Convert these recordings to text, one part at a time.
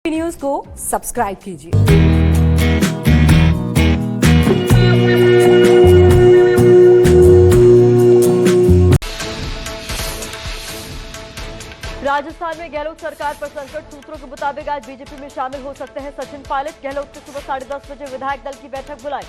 News को subscribe कीजिए। राजस्थान में गहलोत सरकार पर संकट। सूत्रों के मुताबिक आज बीजेपी में शामिल हो सकते हैं सचिन पायलट। गहलोत ने सुबह 10:30 बजे विधायक दल की बैठक बुलाई।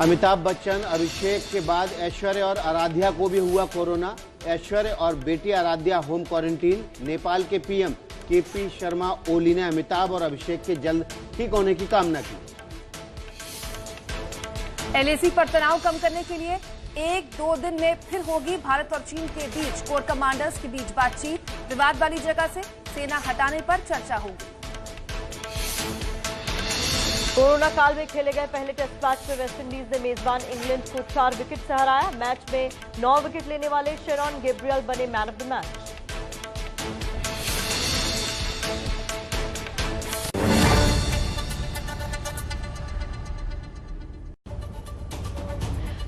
अमिताभ बच्चन, अभिषेक के बाद ऐश्वर्या और आराध्या को भी हुआ कोरोना। ऐश्वर्या और बेटी आराध्या होम क्वारंटीन। नेपाल के पीएम केपी शर्मा ओली ने अमिताभ और अभिषेक के जल्द ठीक होने की कामना की। एलएसी पर तनाव कम करने के लिए 1-2 दिन में फिर होगी भारत और चीन के बीच कोर कमांडर्स के बीच बातचीत। विवाद वाली जगह से सेना हटाने पर चर्चा होगी। कोरोना काल में खेले गए पहले टेस्ट मैच में वेस्टइंडीज ने मेजबान इंग्लैंड को 4 विकेट से हराया। मैच में 9 विकेट लेने वाले शेरॉन गैब्रियल बने मैन ऑफ द मैच।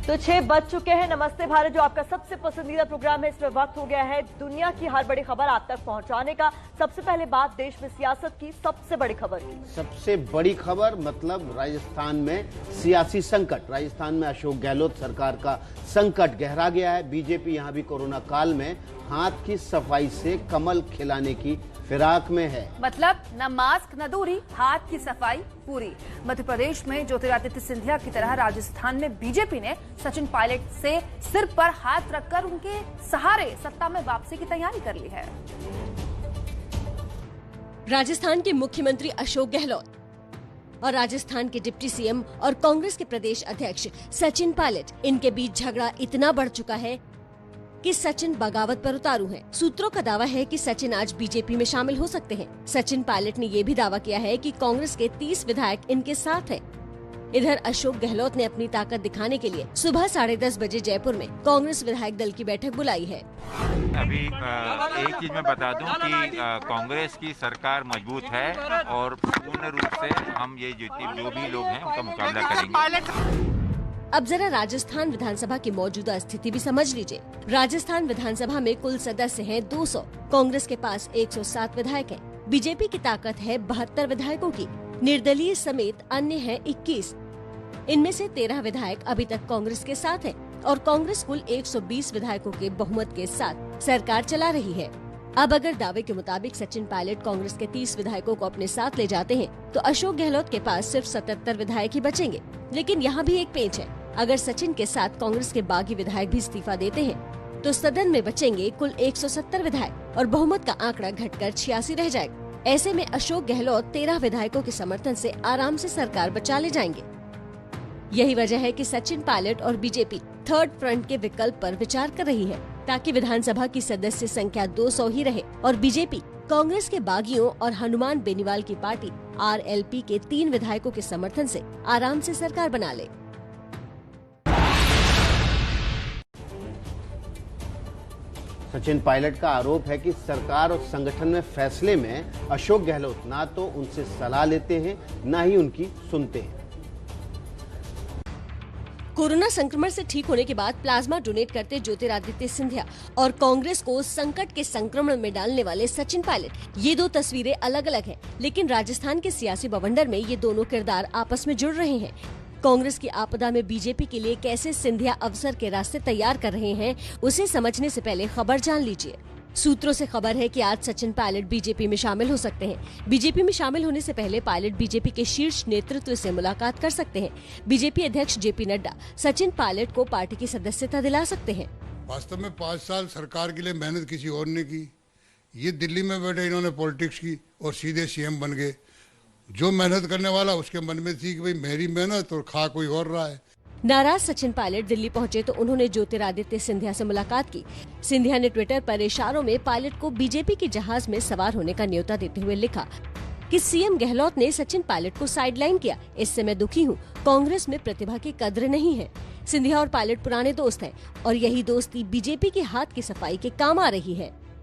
तो 6 बज चुके हैं। नमस्ते भारत, जो आपका सबसे पसंदीदा प्रोग्राम है, इसमें वक्त हो गया है दुनिया की हर बड़ी खबर आप तक पहुंचाने का। सबसे पहले बात देश में सियासत की सबसे बड़ी खबर की। सबसे बड़ी खबर मतलब राजस्थान में सियासी संकट। राजस्थान में अशोक गहलोत सरकार का संकट गहरा गया है। बीजेपी यहां भी कोरोना काल में हाथ की सफाई से कमल खिलाने की फिराक में है। मतलब न मास्क न दूरी, हाथ की सफाई पूरी। मध्य प्रदेश में ज्योतिरादित्य सिंधिया की तरह राजस्थान में बीजेपी ने सचिन पायलट से सिर पर हाथ रखकर उनके सहारे सत्ता में वापसी की तैयारी कर ली है। राजस्थान के मुख्यमंत्री अशोक गहलोत और राजस्थान के डिप्टी सीएम और कांग्रेस के प्रदेश अध्यक्ष सचिन पायलट, इनके बीच झगड़ा इतना बढ़ चुका है कि सचिन बगावत पर उतारू हैं। सूत्रों का दावा है कि सचिन आज बीजेपी में शामिल हो सकते हैं। सचिन पायलट ने ये भी दावा किया है कि कांग्रेस के 30 विधायक इनके साथ हैं। इधर अशोक गहलोत ने अपनी ताकत दिखाने के लिए सुबह 10:30 बजे जयपुर में कांग्रेस विधायक दल की बैठक बुलाई है। अभी एक चीज मैं बता दूं कि कांग्रेस की सरकार मजबूत है और पूर्ण रूप से हम ये जो भी लोग हैं उनका मुकाबला करेंगे। अब जरा राजस्थान विधानसभा की मौजूदा स्थिति भी समझ लीजिए। राजस्थान विधानसभा में कुल सदस्य हैं 200। कांग्रेस के पास 107 विधायक हैं। बीजेपी की ताकत है 72 विधायकों की। निर्दलीय समेत अन्य हैं 21। इनमें से 13 विधायक अभी तक कांग्रेस के साथ हैं और कांग्रेस कुल 120 विधायकों के बहुमत के साथ सरकार चला रही है। अब अगर दावे के मुताबिक सचिन पायलट कांग्रेस के 30 विधायकों को अपने साथ ले जाते हैं तो अशोक गहलोत के पास सिर्फ 77 विधायक ही बचेंगे। लेकिन यहाँ भी एक पेंच है। अगर सचिन के साथ कांग्रेस के बागी विधायक भी इस्तीफा देते हैं तो सदन में बचेंगे कुल 170 विधायक और बहुमत का आंकड़ा घटकर 86 रह जाएगा। ऐसे में अशोक गहलोत 13 विधायकों के समर्थन से आराम से सरकार बचा ले जाएंगे। यही वजह है कि सचिन पायलट और बीजेपी थर्ड फ्रंट के विकल्प पर विचार कर रही है, ताकि विधानसभा की सदस्य संख्या 200 ही रहे और बीजेपी कांग्रेस के बागियों और हनुमान बेनीवाल की पार्टी आरएलपी के 3 विधायकों के समर्थन से आराम से सरकार बना ले। सचिन पायलट का आरोप है कि सरकार और संगठन में फैसले में अशोक गहलोत ना तो उनसे सलाह लेते हैं, ना ही उनकी सुनते हैं। कोरोना संक्रमण से ठीक होने के बाद प्लाज्मा डोनेट करते ज्योतिरादित्य सिंधिया और कांग्रेस को संकट के संक्रमण में डालने वाले सचिन पायलट, ये 2 तस्वीरें अलग अलग हैं, लेकिन राजस्थान के सियासी बवंडर में ये दोनों किरदार आपस में जुड़ रहे हैं। कांग्रेस की आपदा में बीजेपी के लिए कैसे सिंधिया अवसर के रास्ते तैयार कर रहे हैं, उसे समझने से पहले खबर जान लीजिए। सूत्रों से खबर है कि आज सचिन पायलट बीजेपी में शामिल हो सकते हैं। बीजेपी में शामिल होने से पहले पायलट बीजेपी के शीर्ष नेतृत्व से मुलाकात कर सकते हैं। बीजेपी अध्यक्ष जेपी नड्डा सचिन पायलट को पार्टी की सदस्यता दिला सकते हैं। वास्तव में 5 साल सरकार के लिए मेहनत किसी और ने की। ये दिल्ली में बैठे इन्होंने पॉलिटिक्स की और सीधे सीएम बन गए। जो मेहनत करने वाला उसके मन में थी कि भाई मेरी मेहनत और खा कोई और रहा है। नाराज सचिन पायलट दिल्ली पहुंचे तो उन्होंने ज्योतिरादित्य सिंधिया से मुलाकात की। सिंधिया ने ट्विटर पर इशारों में पायलट को बीजेपी की जहाज में सवार होने का न्योता देते हुए लिखा कि सीएम गहलोत ने सचिन पायलट को साइडलाइन किया, इससे मैं दुखी हूँ। कांग्रेस में प्रतिभा की कद्र नहीं है। सिंधिया और पायलट पुराने दोस्त हैं और यही दोस्ती बीजेपी के हाथ की सफाई के काम आ रही है।